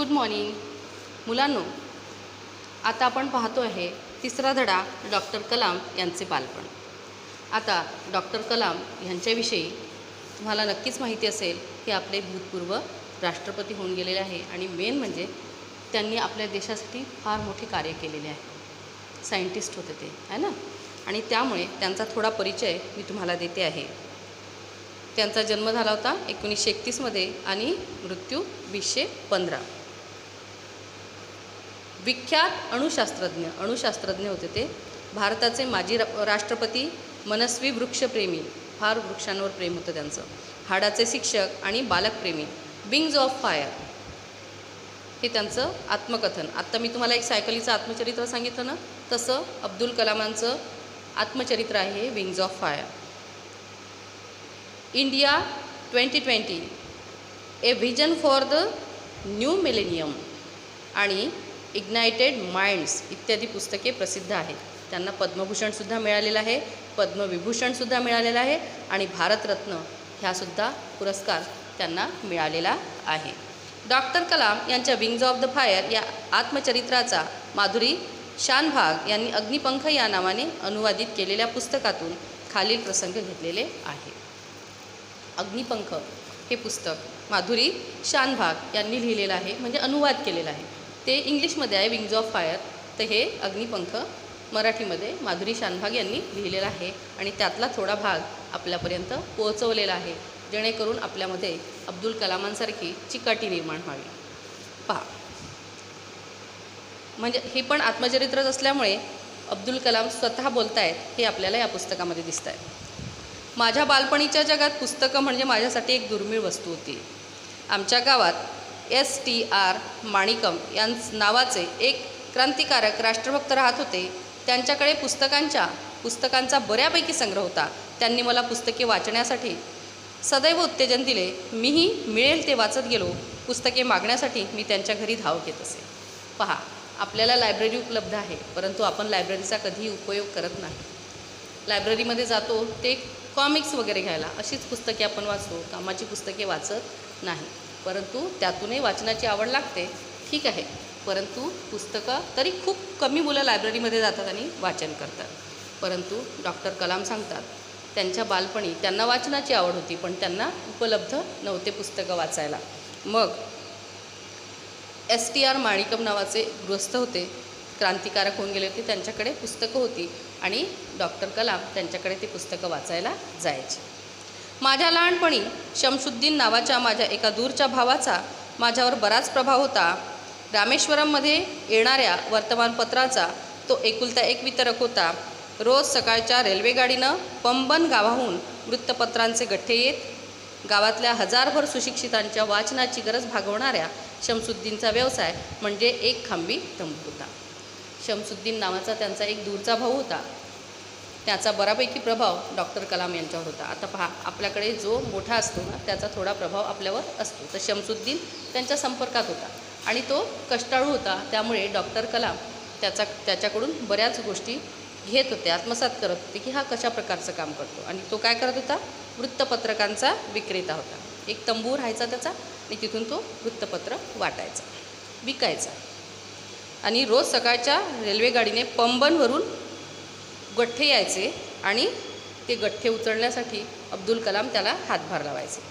Good morning मुलांनो, आता आपण पाहतो आहे तिसरा धडा डॉक्टर कलाम यांचे बालपण. आता डॉक्टर कलाम यांच्याविषयी तुम्हाला नक्कीच माहिती असेल की आपले भूतपूर्व राष्ट्रपती होऊन गेलेले आहे आणि मेन म्हणजे त्यांनी आपल्या देशासाठी फार मोठे कार्य केलेले आहे. सायंटिस्ट होते ते, आहे ना. आणि त्यामुळे त्यांचा थोडा परिचय मी तुम्हाला देते आहे. त्यांचा जन्म झाला होता 1931मध्ये आणि मृत्यू 2015. विख्यात अणुशास्त्रज्ञ होते ते. भारताचे माजी राष्ट्रपती, मनस्वी वृक्षप्रेमी, फार वृक्षांवर प्रेम होतं त्यांचं. हाडाचे शिक्षक आणि बालकप्रेमी. विंग्ज ऑफ फायर हे त्यांचं आत्मकथन. आत्ता मी तुम्हाला एक सायकलीचं आत्मचरित्र सांगितलं ना, तसं अब्दुल कलामांचं आत्मचरित्र आहे wings of fire. India 2020 A vision for the new millennium आणि इग्नायटेड माइंड्स इत्यादी पुस्तके प्रसिद्ध आहेत. त्यांना पद्मभूषणसुद्धा मिळालेलं आहे, पद्मविभूषणसुद्धा मिळालेलं आहे आणि भारतरत्न ह्यासुद्धा पुरस्कार त्यांना मिळालेला आहे. डॉक्टर कलाम यांच्या विंग्ज ऑफ द फायर या आत्मचरित्राचा माधुरी शानभाग यांनी अग्निपंख या नावाने अनुवादित केलेल्या पुस्तकातून खालील प्रसंग घेतलेले आहे. अग्निपंख हे पुस्तक माधुरी शानभाग यांनी लिहिलेलं आहे, म्हणजे अनुवाद केलेला आहे. ते इंग्लिशमध्ये आहे विंग्ज ऑफ फायर, तर हे अग्निपंख मराठीमध्ये माधुरी शानभाग यांनी लिहिलेला आहे आणि त्यातला थोडा भाग आपल्यापर्यंत पोहोचवलेला आहे, जेणेकरून आपल्यामध्ये अब्दुल कलामांसारखी चिकाटी निर्माण व्हावी. पहा, म्हणजे हे पण आत्मचरित्रच असल्यामुळे अब्दुल कलाम स्वतः बोलत आहेत हे आपल्याला या पुस्तकामध्ये दिसत आहे. माझ्या बालपणीच्या जगात पुस्तकं म्हणजे माझ्यासाठी एक दुर्मिळ वस्तू होती. आमच्या गावात STR माणिकम या नावाचे एक क्रांतिकारक राष्ट्रभक्त राहत होते. त्यांच्याकडे पुस्तकांचा बऱ्यापैकी संग्रह होता. त्यांनी मला पुस्तके वाचण्यासाठी सदैव उत्तेजन दिले. मीही मिळेल ते वाचत गेलो. पुस्तके मागण्यासाठी मी त्यांच्या घरी धाव घेत असे. पहा, आपल्याला लायब्ररी उपलब्ध आहे, परंतु आपण लायब्ररीचा कधीही उपयोग करत नाही. लायब्ररीमध्ये जातो ते कॉमिक्स वगैरे घ्यायला, अशीच पुस्तके आपण वाचतो, कामाची पुस्तके वाचत नाही. परंतु त्यातूनही वाचनाची आवड लागते, ठीक आहे, परंतु पुस्तकं तरी खूप कमी मुलं लायब्ररीमध्ये जातात आणि वाचन करतात. परंतु डॉक्टर कलाम सांगतात त्यांच्या बालपणी त्यांना वाचनाची आवड होती, पण त्यांना उपलब्ध नव्हते पुस्तकं वाचायला. मग STR माणिकम नावाचे गृहस्थ होते, क्रांतिकारक होऊन गेले होते, त्यांच्याकडे पुस्तकं होती आणि डॉक्टर कलाम त्यांच्याकडे ती पुस्तकं वाचायला जायची. माझ्या लहानपणी शमशुद्दीन नावाच्या माझ्या एका दूरच्या भावाचा माझ्यावर बराच प्रभाव होता. रामेश्वरममध्ये येणाऱ्या वर्तमानपत्राचा तो एकुलता एक वितरक होता. रोज सकाळच्या रेल्वेगाडीनं पंबन गावाहून वृत्तपत्रांचे गठ्ठे येत. गावातल्या हजारभर सुशिक्षितांच्या वाचनाची गरज भागवणाऱ्या शमशुद्दीनचा व्यवसाय म्हणजे एक खांबी तंबू होता. शमशुद्दीन नावाचा त्यांचा एक दूरचा भाऊ होता, त्याचा बऱ्यापैकी प्रभाव डॉक्टर कलाम यांच्यावर होता. आता पहा, आपल्याकडे जो मोठा असतो ना, त्याचा थोडा प्रभाव आपल्यावर असतो. तर शमशुद्दीन त्यांच्या संपर्कात होता आणि तो कष्टाळू होता, त्यामुळे डॉक्टर कलाम त्याच्याकडून बऱ्याच गोष्टी घेत होते, आत्मसात करत होते की हा कशा प्रकारचं काम करतो. आणि तो काय करत होता? वृत्तपत्रकांचा विक्रेता होता. एक तंबू राहायचा त्याचा आणि तिथून तो वृत्तपत्र वाटायचा, विकायचा. आणि रोज सकाळच्या रेल्वेगाडीने पंबनवरून गठ्ठे यायचे आणि ते गठ्ठे उचलण्यासाठी अब्दुल कलाम त्याला हातभार लावायचे.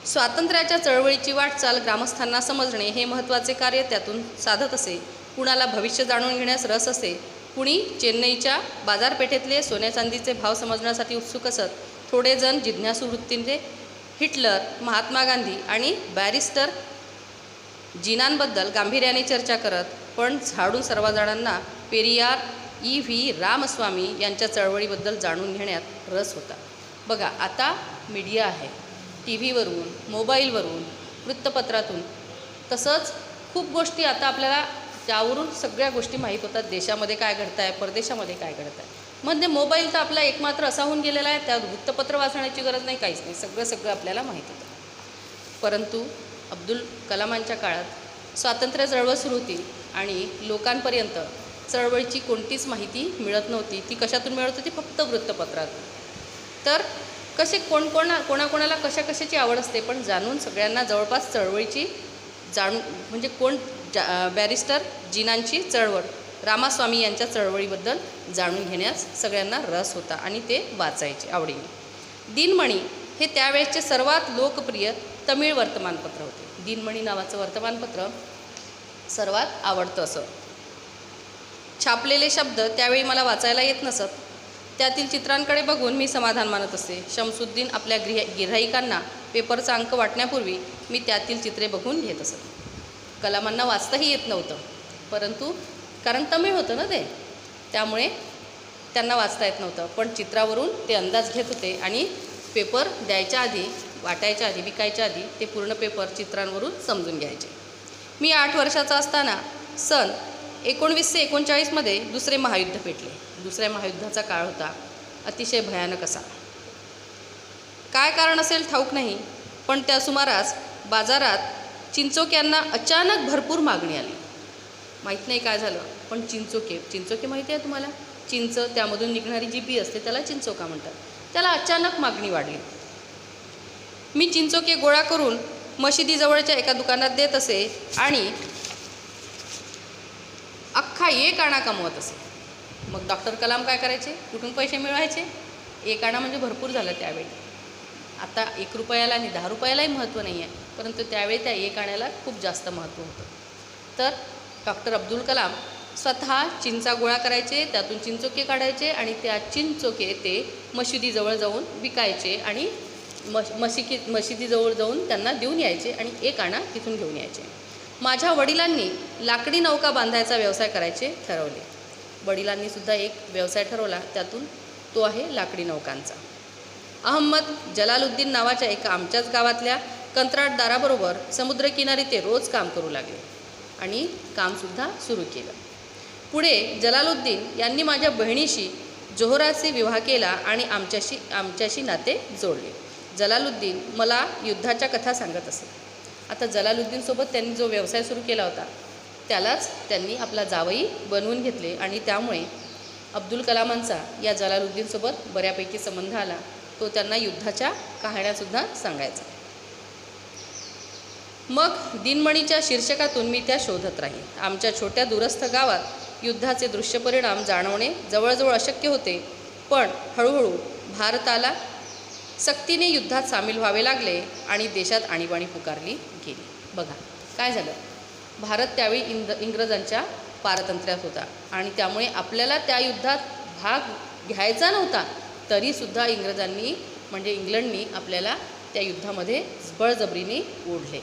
स्वातंत्र्याच्या चळवळीची वाटचाल ग्रामस्थांना समजणे हे महत्त्वाचे कार्य त्यातून साधत असे. कुणाला भविष्य जाणून घेण्यास रस असे, कुणी चेन्नईच्या बाजारपेठेतले सोन्या चांदीचे भाव समजण्यासाठी उत्सुक असत. थोडे जण जिज्ञासू वृत्तीने हिटलर, महात्मा गांधी आणि बॅरिस्टर जिनांबद्दल गांभीर्याने चर्चा करत. पण झाडून सर्वजणांना पेरियार EV रामस्वामी यांच्या चळवळीबद्दल जाणून घेण्यात रस होता. बघा, आता मीडिया आहे, TV वरून, मोबाईलवरून, वृत्तपत्रातून, तसंच खूप गोष्टी आता आपल्याला त्यावरून सगळ्या गोष्टी माहीत होतात. देशामध्ये काय घडत आहे, परदेशामध्ये काय घडत आहे. म्हणजे मोबाईल तर आपला एकमात्र असा होऊन गेलेला आहे, त्या वृत्तपत्र वाचण्याची गरज नाही, काहीच नाही, सगळं आपल्याला माहीत होतं. परंतु अब्दुल कलामांच्या काळात स्वातंत्र्य चळवळ सुरू होती आणि लोकांपर्यंत चळवळीची कोणतीच माहिती मिळत नव्हती. ती कशातून मिळत होती? फक्त वृत्तपत्रातून. तर कसे कोणाकोणाला कशाची आवड असते, पण जाणून सगळ्यांना जवळपास चळवळीची म्हणजे बॅरिस्टर जीनांची चळवळ, रामास्वामी यांच्या चळवळीबद्दल जाणून घेण्यास सगळ्यांना रस होता आणि ते वाचायचे आवडीने. दिनमणी हे त्यावेळेचे सर्वात लोकप्रिय तमिळ वर्तमानपत्र होते. दिनमणी नावाचं वर्तमानपत्र सर्वात आवडतं असं. छापलेले शब्द त्यावेळी मला वाचायला येत नसत. त्यातील चित्रांकडे बघून मी समाधान मानत असते. शमसुद्दीन आपल्या गिऱ्हाईकांना पेपरचा अंक वाटण्यापूर्वी मी त्यातील चित्रे बघून घेत असत. कलामांना वाचताही येत नव्हतं, परंतु कारण तमिळ होतं ना ते, त्यामुळे त्यांना वाचता येत नव्हतं, पण चित्रावरून ते अंदाज घेत होते आणि पेपर द्यायच्या आधी, वाटायच्या आधी, विकायच्या आधी ते पूर्ण पेपर चित्रांवरून समजून घ्यायचे. मी 8 वर्षाचा असताना सन 1939मध्ये दुसरे महायुद्ध पेटले. दुसऱ्या महायुद्धाचा काळ होता, अतिशय भयानक असा. काय कारण असेल ठाऊक नाही, पण त्या सुमारास बाजारात चिंचोक्यांना अचानक भरपूर मागणी आली. माहीत नाही काय झालं, पण चिंचोके माहिती आहे तुम्हाला? चिंच, त्यामधून निघणारी जी बी असते त्याला चिंचोका म्हणतात. त्याला अचानक मागणी वाढली. मी चिंचोके गोळा करून मशिदीजवळच्या एका दुकानात देत असे आणि अख्खा 1 आणा कमवत असे. मग डॉक्टर कलाम काय करायचे? कुठून पैसे मिळवायचे? 1 आणा म्हणजे भरपूर झालं त्यावेळी. आता 1 रुपयाला आणि 10 रुपयालाही महत्त्व नाही आहे, परंतु त्यावेळी त्या 1 आण्याला खूप जास्त महत्त्व होतं. तर डॉक्टर अब्दुल कलाम स्वतः चिंचा गोळा करायचे, त्यातून चिंचोके काढायचे आणि त्या चिंचोके ते मशिदीजवळ जाऊन विकायचे आणि मशिदीजवळ जाऊन त्यांना देऊन यायचे आणि 1 आणा तिथून घेऊन यायचे. माझ्या वडिलांनी लाकडी नौका बांधायचा व्यवसाय करायचे ठरवले. वडिलांनीसुद्धा एक व्यवसाय ठरवला, त्यातून तो आहे लाकडी नौकांचा. अहमद जलालुद्दीन नावाच्या एका आमच्याच गावातल्या कंत्राटदाराबरोबर समुद्रकिनारी ते रोज काम करू लागले आणि कामसुद्धा सुरू केलं. पुढे जलालुद्दीन यांनी माझ्या बहिणीशी जोहराशी विवाह केला आणि आमच्याशी नाते जोडले. जलालुद्दीन मला युद्धाच्या कथा सांगत असे. आता जलालुद्दीनसोबत त्यांनी जो व्यवसाय सुरू केला होता त्यालाच त्यांनी आपला जावई बनवून घेतले आणि त्यामुळे अब्दुल कलामांचा या जलालुद्दीनसोबत बऱ्यापैकी संबंध आला. तो त्यांना युद्धाच्या कहाण्यासुद्धा सांगायचा. मग दिनमणीच्या शीर्षकातून मी त्या शोधत राहील. आमच्या छोट्या दूरस्थ गावात युद्धाचे दृश्य परिणाम जाणवणे जवळजवळ अशक्य होते, पण हळूहळू भारताला सक्तीने युद्धात सामील व्हावे लागले आणि देशात आणीबाणी पुकारली गेली. बघा काय झालं, भारत त्यावेळी इंग्रजांच्या पारतंत्र्यात होता आणि त्यामुळे आपल्याला त्या युद्धात भाग घ्यायचा नव्हता, तरीसुद्धा इंग्रजांनी म्हणजे इंग्लंडनी आपल्याला त्या युद्धामध्ये बळजबरीने ओढले.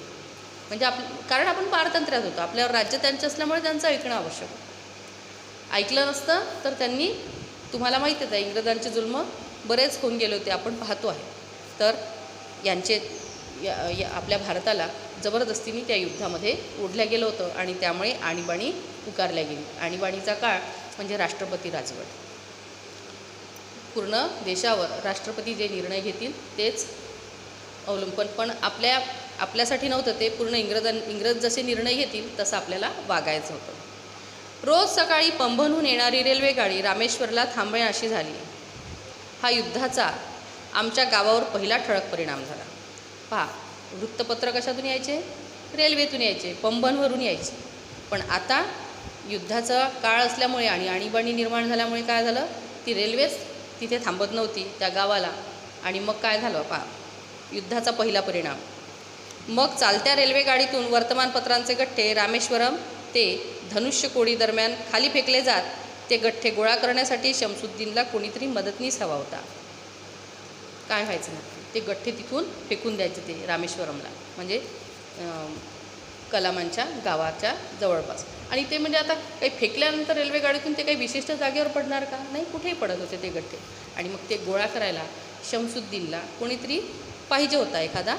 म्हणजे कारण आपण पारतंत्र्यात होतो, आपल्यावर राज्य त्यांचं असल्यामुळे त्यांचं ऐकणं आवश्यक होतं. ऐकलं नसतं तर त्यांनी, तुम्हाला माहीतच आहे इंग्रजांचे जुल्म बरेच होऊन गेले होते, आपण पाहतो आहे. तर यांचे आपल्या भारताला जबरदस्तीने त्या युद्धामध्ये ओढल्या गेलं होतं आणि त्यामुळे आणीबाणी पुकारल्या गेली. आणीबाणीचा काळ म्हणजे राष्ट्रपती राजवट. पूर्ण देशावर राष्ट्रपती जे निर्णय घेतील तेच अवलंबून, पण आपल्यासाठी नव्हतं ते, पूर्ण इंग्रज जसे निर्णय घेतील तसं आपल्याला वागायचं होतं. रोज सकाळी पंबनहून येणारी रेल्वेगाडी रामेश्वरला थांबण्याशी झाली. हा युद्धाचा आमच्या गावावर पहिला ठळक परिणाम झाला. पहा, वृत्तपत्र कशातून यायचे? रेल्वेतून यायचे, पंबनवरून यायचे. पण आता युद्धाचा काळ असल्यामुळे आणि आणीबाणी निर्माण झाल्यामुळे काय झालं, ती रेल्वेच तिथे थांबत नव्हती त्या गावाला. आणि मग काय झालं पहा, युद्धाचा पहिला परिणाम. मग चालत्या रेल्वेगाडीतून वर्तमानपत्रांचे गठ्ठे रामेश्वरम ते धनुष्यकोडी दरम्यान खाली फेकले जात. ते गठ्ठे गोळा करण्यासाठी शमसुद्दीनला कोणीतरी मदतनीस हवा होता. काय व्हायचं ना, ते गठ्ठे तिथून फेकून द्यायचे ते रामेश्वरमला, म्हणजे कलामांच्या गावाच्या जवळपास. आणि ते म्हणजे आता काही फेकल्यानंतर रेल्वेगाडीतून ते काही विशिष्ट जागेवर पडणार का? नाही, कुठेही पडत होते ते गठ्ठे. आणि मग ते गोळा करायला शमसुद्दीनला कोणीतरी पाहिजे होता, एखादा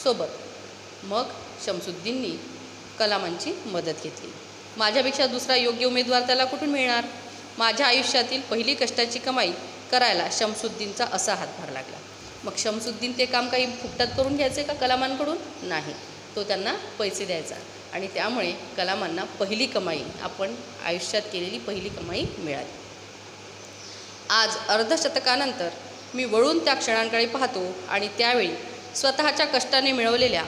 सोबत. मग शमसुद्दीननी कलामांची मदत घेतली. माझ्यापेक्षा दुसरा योग्य उमेदवार त्याला कुठून मिळणार? माझ्या आयुष्यातील पहिली कष्टाची कमाई करायला शमसुद्दीनचा असा हातभार लागला. मग शमसुद्दीन ते काम काही फुकटात करून घ्यायचे का कलामांकडून? नाही, तो त्यांना पैसे द्यायचा. आणि त्यामुळे कलामांना पहिली कमाई, आपण आयुष्यात केलेली पहिली कमाई मिळाली. आज अर्धशतकानंतर मी वळून त्या क्षणांकडे पाहतो आणि त्यावेळी स्वतःच्या कष्टाने मिळवलेल्या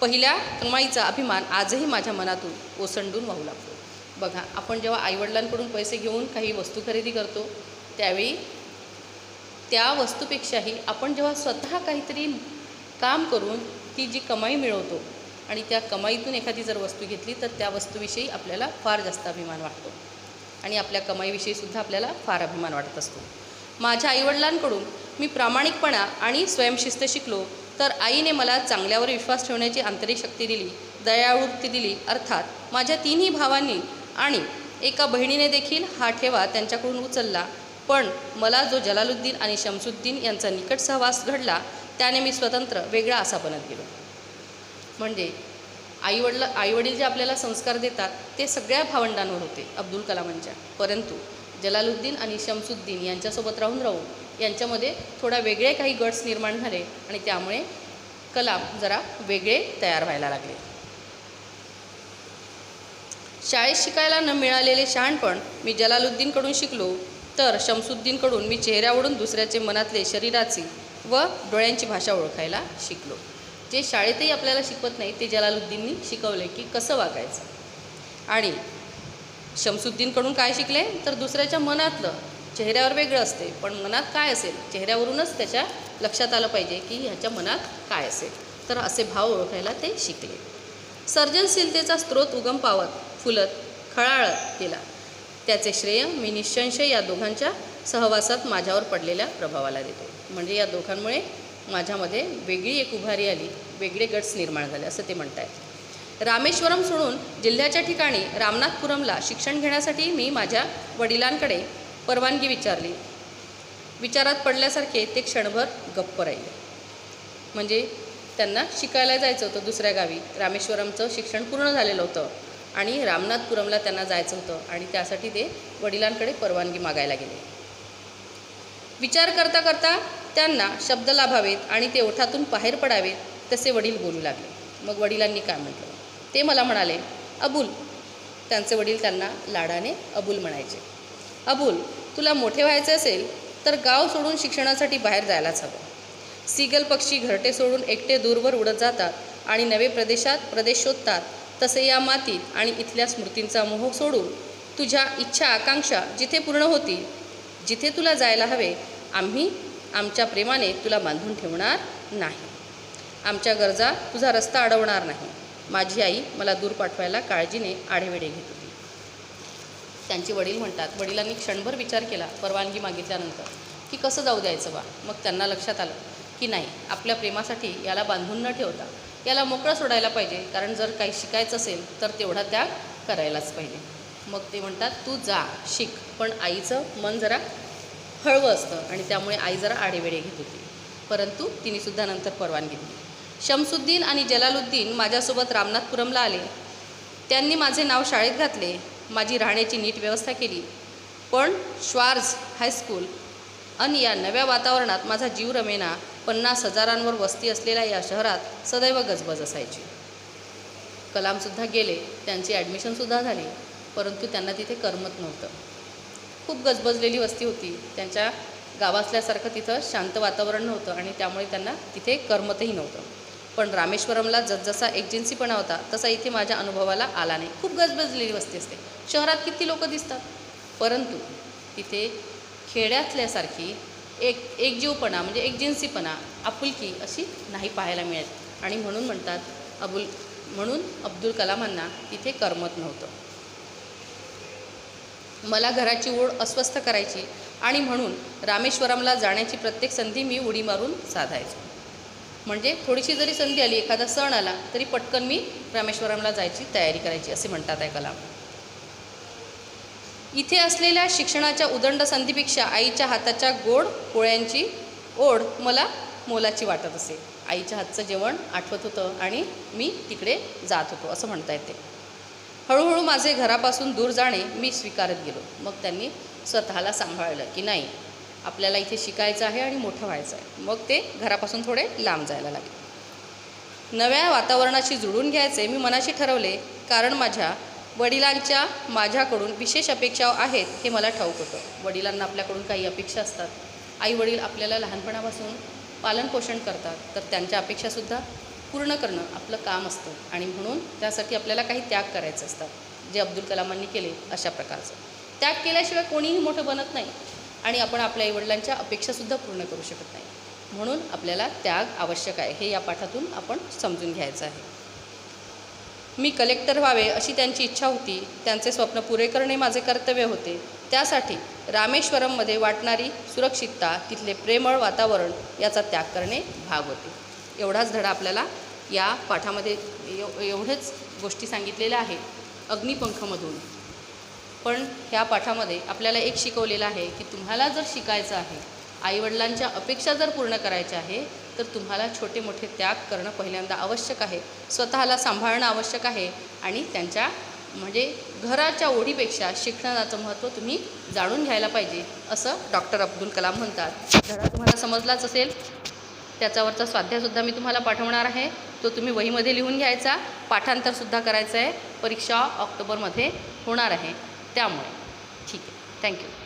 पहिल्या कमाईचा अभिमान आजही माझ्या मनातून ओसंडून वाहू लागतो. बघा, आपण जेव्हा आईवडिलांकडून पैसे घेऊन काही वस्तू खरेदी करतो त्यावेळी त्या वस्तूपेक्षाही आपण जेव्हा स्वतः काहीतरी काम करून ती जी कमाई मिळवतो आणि त्या कमाईतून एखादी जर वस्तू घेतली तर त्या वस्तूविषयी आपल्याला फार जास्त अभिमान वाटतो आणि आपल्या कमाईविषयीसुद्धा आपल्याला फार अभिमान वाटत असतो. माझ्या आईवडिलांकडून मी प्रामाणिकपणा आणि स्वयंशिस्त शिकलो, तर आईने मला चांगल्यावर विश्वास ठेवण्याची आंतरिक शक्ती दिली, दयावृत्ती दिली. अर्थात माझ्या तिन्ही भावांनी आणि एका बहिणीने देखील हा ठेवा त्यांच्याकडून उचलला. पण मला जो जलालुद्दीन आणि शमसुद्दीन यांचा निकट सहवास घडला त्याने मी स्वतंत्र वेगळा असा बनत गेलो. म्हणजे आईवडील जे आपल्याला संस्कार देतात ते सगळ्या भावंडांवर होते अब्दुल कलामांच्या, परंतु जलालुद्दीन आणि शमसुद्दीन यांच्यासोबत राहून यांच्यामध्ये थोडा वेगळे काही गट्स निर्माण झाले आणि त्यामुळे कलाम जरा वेगळे तयार व्हायला लागले. शाळेत शिकायला न मिळालेले शहाणपण मी जलालुद्दीनकडून शिकलो, तर शमसुद्दीनकडून मी चेहऱ्यावरून दुसऱ्याचे मनातले, शरीराची व डोळ्यांची भाषा ओळखायला शिकलो. जे शाळेतही आपल्याला शिकवत नाही ते जलालुद्दीननी शिकवले की कसं वागायचं. आणि शमसुद्दीनकडून काय शिकले तर दुसऱ्याच्या मनातलं, चेहऱ्यावर वेगळं असते पण मनात काय असेल चेहऱ्यावरूनच त्याच्या लक्षात आलं पाहिजे की ह्याच्या मनात काय असेल, तर असे भाव ओळखायला ते शिकले. सर्जनशीलतेचा स्रोत उगम पावत फुलत खळाळत गेला. त्याचे श्रेय मी निःसंशय या दोघांच्या सहवासात माझ्यावर पडलेल्या प्रभावाला देतो. म्हणजे या दोघांमुळे माझ्यामध्ये वेगळी एक उभारी आली, वेगळे गट्स निर्माण झाले असं ते म्हणत आहेत. रामेश्वरम सोडून जिल्ह्याच्या ठिकाणी रामनाथपुरमला शिक्षण घेण्यासाठी मी माझ्या वडिलांकडे परवानगी विचारली. विचारात पडल्यासारखे ते क्षणभर गप्प राहिले. म्हणजे त्यांना शिकायला जायचं होतं दुसऱ्या गावी, रामेश्वरमचं शिक्षण पूर्ण झालेलं होतं आणि रामनाथपुरमला त्यांना जायचं होतं आणि त्यासाठी ते वडिलांकडे परवानगी मागायला गेले. विचार करता करता त्यांना शब्द लाभावेत आणि ते ओठातून बाहेर पडावेत तसे वडील बोलू लागले. मग वडिलांनी काय म्हटलं ते मला म्हणाले, अबुल. त्यांचे वडील त्यांना लाडाने अबुल म्हणायचे. अबुल, तुला मोठे व्हायचे असेल तर गाव सोडून शिक्षणासाठी बाहेर जायलाच हवं. सीगल पक्षी घरटे सोडून एकटे दूरवर उडत जातात आणि नवे प्रदेश शोधतात, तसे या मातीत आणि इथल्या स्मृतींचा मोह सोडून तुझ्या इच्छा आकांक्षा जिथे पूर्ण होतील, जिथे तुला जायला हवे, आम्ही आमच्या प्रेमाने तुला बांधून ठेवणार नाही. आमच्या गरजा तुझा रस्ता अडवणार नाही. माझी आई मला दूर पाठवायला काळजीने आढेवेढे घेत होती. त्यांचे वडील म्हणतात, वडिलांनी क्षणभर विचार केला परवानगी मागितल्यानंतर की कसं जाऊ द्यायचं बा. मग त्यांना लक्षात आलं की नाही, आपल्या प्रेमासाठी याला बांधून न ठेवता याला मोकळं सोडायला पाहिजे, कारण जर काही शिकायचं असेल तर तेवढा त्याग करायलाच पाहिजे. मग ते म्हणतात, तू जा शिक. पण आईचं मन जरा हळवं असतं आणि त्यामुळे आई जरा आढेवेढे घेत होती, परंतु तिनेसुद्धा नंतर परवानगी दिली. शमसुद्दीन आणि जलालुद्दीन माझ्यासोबत रामनाथपुरमला आले. त्यांनी माझे नाव शाळेत घातले, माझी राहण्याची नीट व्यवस्था केली. पण श्वार्ज हायस्कूल आणि या नव्या वातावरणात माझा जीव रमेना. 50,000 वस्ती असलेल्या या शहरात सदैव गजबज असायची. कलामसुद्धा गेले, त्यांची ॲडमिशनसुद्धा झाली, परंतु त्यांना तिथे करमत नव्हतं. खूप गजबजलेली वस्ती होती. त्यांच्या गावातल्यासारखं तिथं शांत वातावरण नव्हतं आणि त्यामुळे त्यांना तिथे करमतही नव्हतं. पण रामेश्वरमला जसजसा एकजिन्सीपणा होता तसा इथे माझ्या अनुभवाला आला नाही. खूप गजबजलेली वस्ती असते, शहरात किती लोक दिसतात, परंतु तिथे खेड्यातल्यासारखी एकजीवपणा म्हणजे एकजिन्सीपणा, आपुलकी अशी नाही पाहायला मिळत. आणि म्हणून म्हणतात अब्दुल कलामांना तिथे करमत नव्हतं. मला घराची ओढ अस्वस्थ करायची आणि म्हणून रामेश्वरमला जाण्याची प्रत्येक संधी मी उडी मारून साधायचो. म्हणजे थोडीशी जरी संधी आली, एखादा सण आला तरी पटकन मी रामेश्वरमला जायची तयारी करायची असे म्हणतात आहे कलाम. इथे असलेल्या शिक्षणाच्या उदंड संधीपेक्षा आईच्या हाताच्या गोड पोळ्यांची ओढ मला मोलाची वाटत असे. आईच्या हातचं जेवण आठवत होतं आणि मी तिकडे जात होतो असं म्हणता येते. हळूहळू माझे घरापासून दूर जाणे मी स्वीकारत गेलो. मग त्यांनी स्वतःला सांभाळलं की नाही, आपल्याला इथे शिकायचं आहे आणि मोठं व्हायचं आहे. मग ते घरापासून थोडे लांब जायला लागले. नव्या वातावरणाशी जुळून घ्यायचे मी मनाशी ठरवले, कारण माझ्या वडिलांच्या माझ्याकडून विशेष अपेक्षा आहेत हे मला ठाऊक होतं. वडिलांना आपल्याकडून काही अपेक्षा असतात आईवडील आपल्याला लहानपणापासून पालनपोषण करतात, तर त्यांच्या अपेक्षासुद्धा पूर्ण करणं आपलं काम असतं आणि म्हणून त्यासाठी आपल्याला काही त्याग करायचे असतात, जे अब्दुल कलामांनी केले अशा प्रकारचं. त्याग केल्याशिवाय कोणीही मोठं बनत नाही आणि आपण आपल्या आईवडिलांच्या अपेक्षासुद्धा पूर्ण करू शकत नाही. म्हणून आपल्याला त्याग आवश्यक आहे, हे या पाठातून आपण समजून घ्यायचं आहे. मी कलेक्टर व्हावे अशी त्यांची इच्छा होती. त्यांचे स्वप्न पुरे करणे माझे कर्तव्य होते. त्यासाठी रामेश्वरममध्ये वाटणारी सुरक्षितता, तिथले प्रेमळ वातावरण याचा त्याग करणे भाग होते. एवढाच धडा आपल्याला या पाठामध्ये एवढेच गोष्टी सांगितलेल्या आहेत अग्निपंखमधून. पण ह्या पाठामध्ये आपल्याला एक शिकवलेलं आहे की तुम्हाला जर शिकायचं आहे, आईवडिलांच्या अपेक्षा जर पूर्ण करायच्या आहे, तर तुम्हाला छोटे मोठे त्याग करणं पहिल्यांदा आवश्यक आहे. स्वतःला सांभाळणं आवश्यक आहे आणि त्यांच्या म्हणजे घराच्या ओढीपेक्षा शिक्षणाचं महत्त्व तुम्ही जाणून घ्यायला पाहिजे, असं डॉक्टर अब्दुल कलाम म्हणतात. धडा तुम्हाला समजलाच असेल. त्याच्यावरचा स्वाध्यायसुद्धा मी तुम्हाला पाठवणार आहे. तो तुम्ही वहीमध्ये लिहून घ्यायचा. पाठांतरसुद्धा करायचं आहे. परीक्षा ऑक्टोबरमध्ये होणार आहे. त्यामुळे ठीक आहे. थँक्यू.